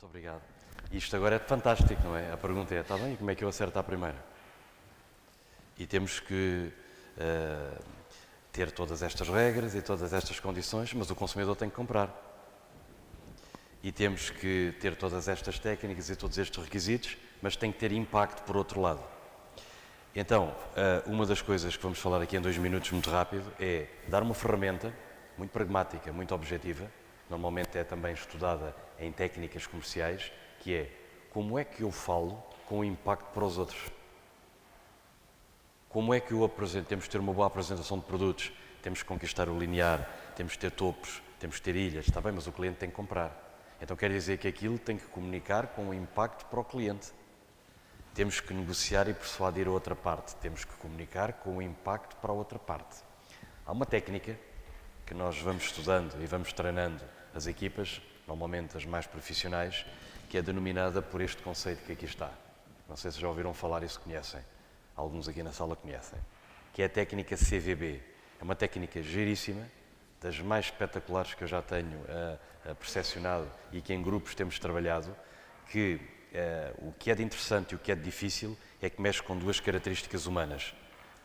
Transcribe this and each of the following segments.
Muito obrigado. Isto agora é fantástico, não é? A pergunta é, está bem, e como é que eu acerto à primeira? E temos que ter todas estas regras e todas estas condições, mas o consumidor tem que comprar. E temos que ter todas estas técnicas e todos estes requisitos, mas tem que ter impacto por outro lado. Então, uma das coisas que vamos falar aqui em 2 minutos muito rápido é dar uma ferramenta muito pragmática, muito objetiva, normalmente é também estudada em técnicas comerciais, que é como é que eu falo com impacto para os outros. Como é que eu apresento? Temos que ter uma boa apresentação de produtos, temos que conquistar o linear, temos que ter topos, temos que ter ilhas, está bem, mas o cliente tem que comprar. Então quer dizer que aquilo tem que comunicar com impacto para o cliente. Temos que negociar e persuadir a outra parte, temos que comunicar com impacto para a outra parte. Há uma técnica que nós vamos estudando e vamos treinando as equipas, normalmente as mais profissionais, que é denominada por este conceito que aqui está. Não sei se já ouviram falar e se conhecem. Alguns aqui na sala conhecem. Que é a técnica CVB. É uma técnica giríssima, das mais espetaculares que eu já tenho percepcionado e que em grupos temos trabalhado, que o que é de interessante e o que é de difícil é que mexe com 2 características humanas.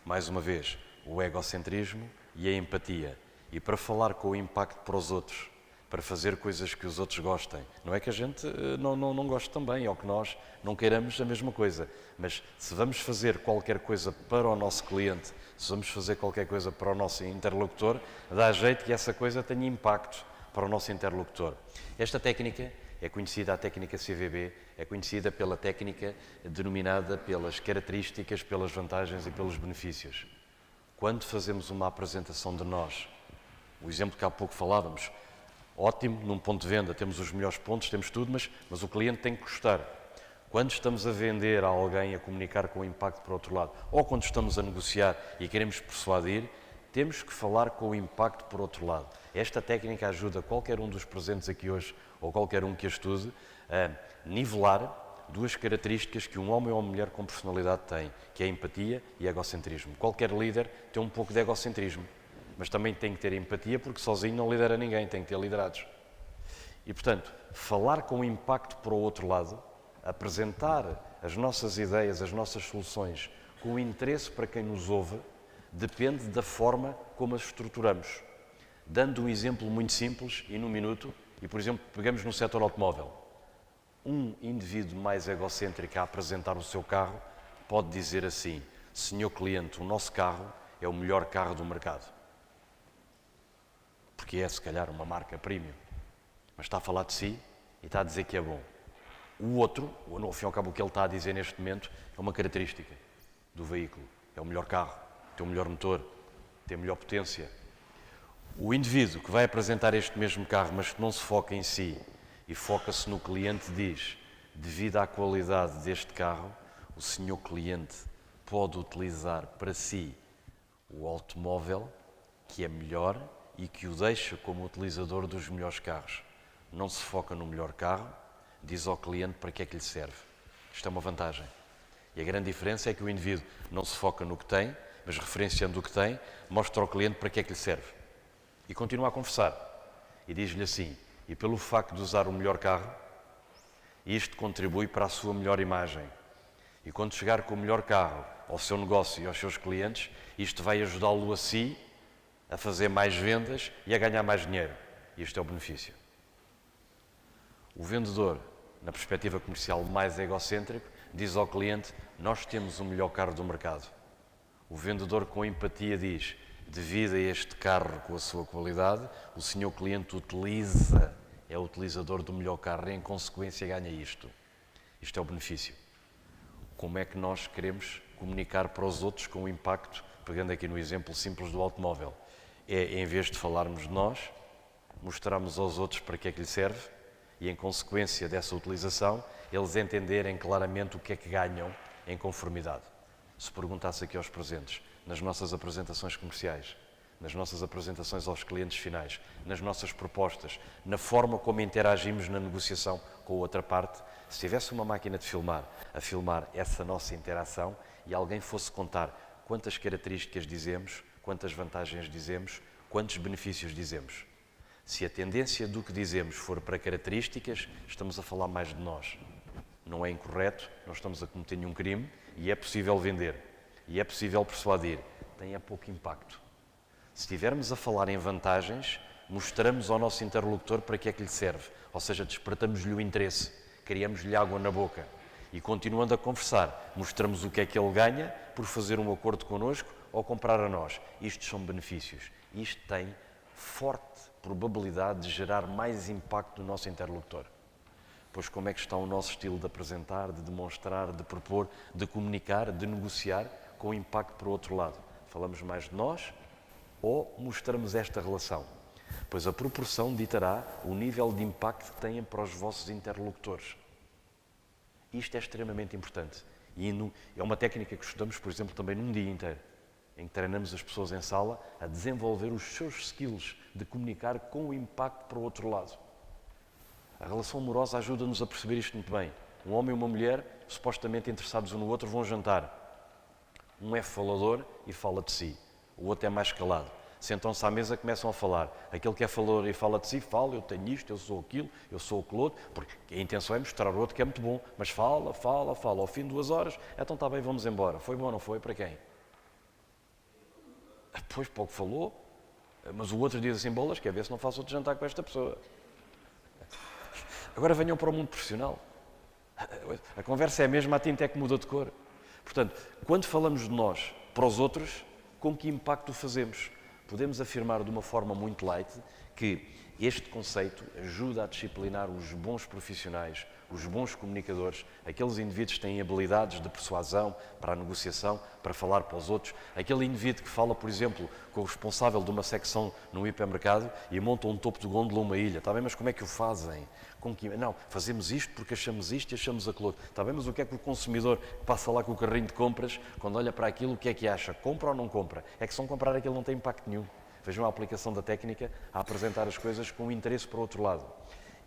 Mais uma vez, o egocentrismo e a empatia. E para falar com o impacto para os outros, para fazer coisas que os outros gostem. Não é que a gente não goste também, ou que nós não queiramos a mesma coisa, mas se vamos fazer qualquer coisa para o nosso cliente, se vamos fazer qualquer coisa para o nosso interlocutor, dá jeito que essa coisa tenha impacto para o nosso interlocutor. Esta técnica é conhecida, a técnica CVB, é conhecida pela técnica denominada pelas características, pelas vantagens e pelos benefícios. Quando fazemos uma apresentação de nós, o exemplo que há pouco falávamos, ótimo, num ponto de venda, temos os melhores pontos, temos tudo, mas o cliente tem que gostar. Quando estamos a vender a alguém, a comunicar com o impacto para o outro lado, ou quando estamos a negociar e queremos persuadir, temos que falar com o impacto por outro lado. Esta técnica ajuda qualquer um dos presentes aqui hoje, ou qualquer um que a estude, a nivelar 2 características que um homem ou uma mulher com personalidade tem, que é a empatia e egocentrismo. Qualquer líder tem um pouco de egocentrismo, mas também tem que ter empatia, porque sozinho não lidera ninguém, tem que ter liderados. E, portanto, falar com impacto para o outro lado, apresentar as nossas ideias, as nossas soluções, com interesse para quem nos ouve, depende da forma como as estruturamos. Dando um exemplo muito simples e num minuto, e, por exemplo, pegamos no setor automóvel. Um indivíduo mais egocêntrico a apresentar o seu carro pode dizer assim: senhor cliente, o nosso carro é o melhor carro do mercado. Porque é, se calhar, uma marca premium. Mas está a falar de si e está a dizer que é bom. O outro, ao fim e ao cabo, o que ele está a dizer neste momento é uma característica do veículo. É o melhor carro, tem o melhor motor, tem a melhor potência. O indivíduo que vai apresentar este mesmo carro, mas que não se foca em si e foca-se no cliente, diz: devido à qualidade deste carro, o senhor cliente pode utilizar para si o automóvel que é melhor e que o deixa como utilizador dos melhores carros. Não se foca no melhor carro, diz ao cliente para que é que lhe serve. Isto é uma vantagem. E a grande diferença é que o indivíduo não se foca no que tem, mas referenciando o que tem, mostra ao cliente para que é que lhe serve. E continua a conversar. E diz-lhe assim: e pelo facto de usar o melhor carro, isto contribui para a sua melhor imagem. E quando chegar com o melhor carro ao seu negócio e aos seus clientes, isto vai ajudá-lo a si a fazer mais vendas e a ganhar mais dinheiro. Isto é o benefício. O vendedor, na perspectiva comercial mais egocêntrico, diz ao cliente: nós temos o melhor carro do mercado. O vendedor com empatia diz: devido a este carro com a sua qualidade, o senhor cliente é o utilizador do melhor carro e, em consequência, ganha isto. Isto é o benefício. Como é que nós queremos comunicar para os outros com o impacto, pegando aqui no exemplo simples do automóvel? É, em vez de falarmos de nós, mostrarmos aos outros para que é que lhe serve e, em consequência dessa utilização, eles entenderem claramente o que é que ganham em conformidade. Se perguntasse aqui aos presentes, nas nossas apresentações comerciais, nas nossas apresentações aos clientes finais, nas nossas propostas, na forma como interagimos na negociação com a outra parte, se tivesse uma máquina de filmar, a filmar essa nossa interação e alguém fosse contar quantas características dizemos, quantas vantagens dizemos, quantos benefícios dizemos. Se a tendência do que dizemos for para características, estamos a falar mais de nós. Não é incorreto, não estamos a cometer nenhum crime e é possível vender. E é possível persuadir. Tem pouco impacto. Se estivermos a falar em vantagens, mostramos ao nosso interlocutor para que é que lhe serve. Ou seja, despertamos-lhe o interesse, criamos-lhe água na boca. E continuando a conversar, mostramos o que é que ele ganha por fazer um acordo connosco ou comprar a nós. Isto são benefícios. Isto tem forte probabilidade de gerar mais impacto no nosso interlocutor. Pois como é que está o nosso estilo de apresentar, de demonstrar, de propor, de comunicar, de negociar com impacto para o outro lado? Falamos mais de nós ou mostramos esta relação? Pois a proporção ditará o nível de impacto que têm para os vossos interlocutores. Isto é extremamente importante. E é uma técnica que estudamos, por exemplo, também num dia inteiro, em que treinamos as pessoas em sala a desenvolver os seus skills de comunicar com o impacto para o outro lado. A relação amorosa ajuda-nos a perceber isto muito bem. Um homem e uma mulher, supostamente interessados um no outro, vão jantar. Um é falador e fala de si. O outro é mais calado. Sentam-se à mesa e começam a falar. Aquele que é falador e fala de si, fala, eu tenho isto, eu sou aquilo, eu sou aquele outro, porque a intenção é mostrar ao outro que é muito bom, mas fala. Ao fim de 2 horas, então está bem, vamos embora. Foi bom ou não foi? Para quem? Pois, pouco falou, mas o outro diz assim, bolas, quer ver se não faço outro jantar com esta pessoa. Agora venham para o mundo profissional. A conversa é a mesma, a tinta é que muda de cor. Portanto, quando falamos de nós para os outros, com que impacto o fazemos? Podemos afirmar de uma forma muito light que este conceito ajuda a disciplinar os bons profissionais, os bons comunicadores, aqueles indivíduos que têm habilidades de persuasão para a negociação, para falar para os outros, aquele indivíduo que fala, por exemplo, com o responsável de uma secção no hipermercado e monta um topo de gôndola uma ilha. Está bem, mas como é que o fazem? Não, fazemos isto porque achamos isto e achamos aquilo outro. Está bem, mas o que é que o consumidor que passa lá com o carrinho de compras, quando olha para aquilo, o que é que acha? Compra ou não compra? É que se não comprar aquilo não tem impacto nenhum. Vejam a aplicação da técnica a apresentar as coisas com interesse para o outro lado.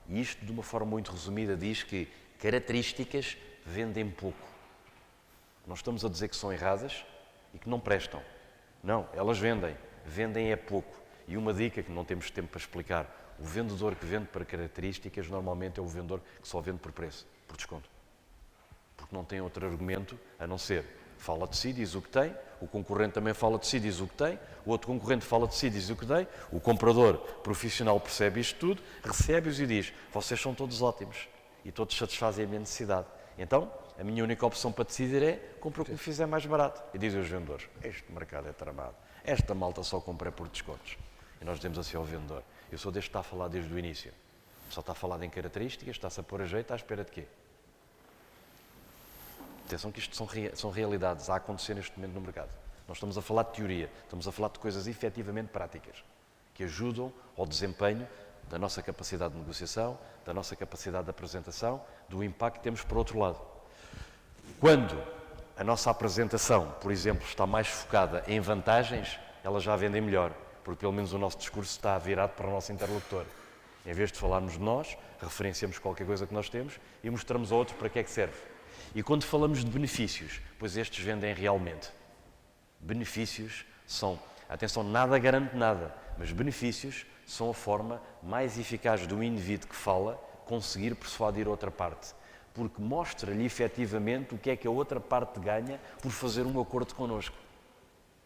E isto, de uma forma muito resumida, diz que características vendem pouco. Não estamos a dizer que são erradas e que não prestam. Não, elas vendem. Vendem é pouco. E uma dica que não temos tempo para explicar: o vendedor que vende para características normalmente é o vendedor que só vende por preço, por desconto. Porque não tem outro argumento a não ser fala de si, diz o que tem, o concorrente também fala de si, diz o que tem, o outro concorrente fala de si, diz o que tem, o comprador profissional percebe isto tudo, recebe-os e diz, vocês são todos ótimos e todos satisfazem a minha necessidade. Então, a minha única opção para decidir é comprar o que me fizer mais barato. E dizem os vendedores, este mercado é tramado, esta malta só compra por descontos. E nós dizemos assim ao vendedor, eu sou deste que está a falar desde o início, só está a falar em características, está-se a pôr a jeito, à espera de quê? Atenção que isto são realidades a acontecer neste momento no mercado. Não estamos a falar de teoria, estamos a falar de coisas efetivamente práticas, que ajudam ao desempenho da nossa capacidade de negociação, da nossa capacidade de apresentação, do impacto que temos por outro lado. Quando a nossa apresentação, por exemplo, está mais focada em vantagens, elas já vendem melhor, porque pelo menos o nosso discurso está virado para o nosso interlocutor. Em vez de falarmos de nós, referenciamos qualquer coisa que nós temos e mostramos ao outro para que é que serve. E quando falamos de benefícios, pois estes vendem realmente. Benefícios são, atenção, nada garante nada, mas benefícios são a forma mais eficaz do indivíduo que fala conseguir persuadir a outra parte, porque mostra-lhe efetivamente o que é que a outra parte ganha por fazer um acordo connosco.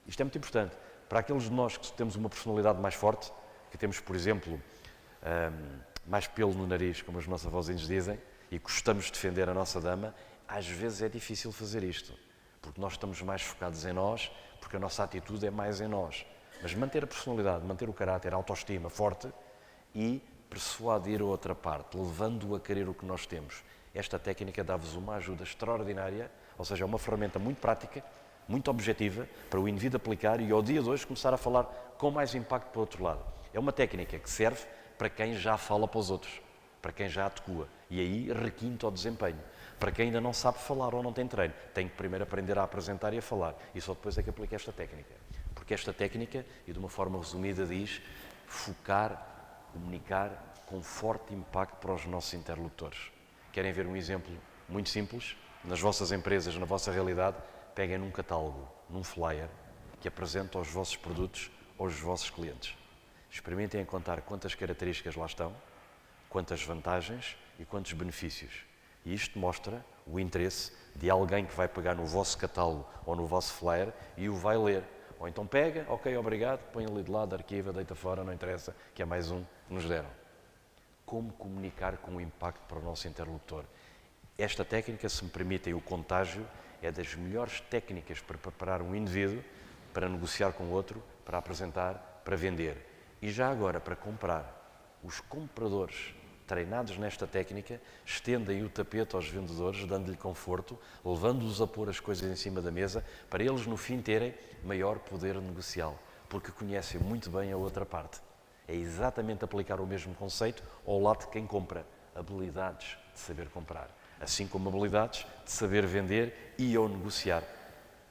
Isto é muito importante. Para aqueles de nós que temos uma personalidade mais forte, que temos, por exemplo, mais pelo no nariz, como os nossos avózinhos dizem, e gostamos de defender a nossa dama, às vezes é difícil fazer isto, porque nós estamos mais focados em nós, porque a nossa atitude é mais em nós. Mas manter a personalidade, manter o caráter, a autoestima forte e persuadir a outra parte, levando-o a querer o que nós temos. Esta técnica dá-vos uma ajuda extraordinária, ou seja, é uma ferramenta muito prática, muito objetiva, para o indivíduo aplicar e ao dia de hoje começar a falar com mais impacto para o outro lado. É uma técnica que serve para quem já fala para os outros, para quem já atua, e aí requinta o desempenho. Para quem ainda não sabe falar ou não tem treino, tem que primeiro aprender a apresentar e a falar, e só depois é que aplica esta técnica. Porque esta técnica, e de uma forma resumida, diz focar, comunicar com forte impacto para os nossos interlocutores. Querem ver um exemplo muito simples? Nas vossas empresas, na vossa realidade, peguem num catálogo, num flyer, que apresenta os vossos produtos aos vossos clientes. Experimentem contar quantas características lá estão, quantas vantagens e quantos benefícios. E isto mostra o interesse de alguém que vai pegar no vosso catálogo ou no vosso flyer e o vai ler. Ou então pega, ok, obrigado, põe ali de lado, arquiva, deita fora, não interessa, que é mais um que nos deram. Como comunicar com o impacto para o nosso interlocutor? Esta técnica, se me permitem o contágio, é das melhores técnicas para preparar um indivíduo para negociar com o outro, para apresentar, para vender. E já agora, para comprar. Os compradores treinados nesta técnica estendem o tapete aos vendedores, dando-lhe conforto, levando-os a pôr as coisas em cima da mesa, para eles no fim terem maior poder negocial, porque conhecem muito bem a outra parte. É exatamente aplicar o mesmo conceito ao lado de quem compra. Habilidades de saber comprar, assim como habilidades de saber vender e ou negociar.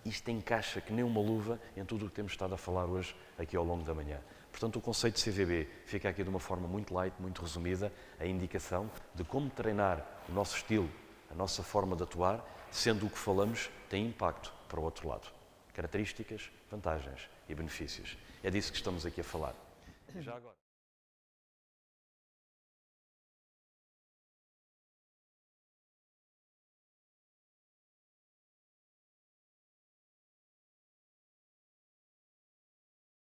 Isto encaixa que nem uma luva em tudo o que temos estado a falar hoje aqui ao longo da manhã. Portanto, o conceito de CVB fica aqui de uma forma muito light, muito resumida, a indicação de como treinar o nosso estilo, a nossa forma de atuar, sendo o que falamos tem impacto para o outro lado. Características, vantagens e benefícios. É disso que estamos aqui a falar. Já agora.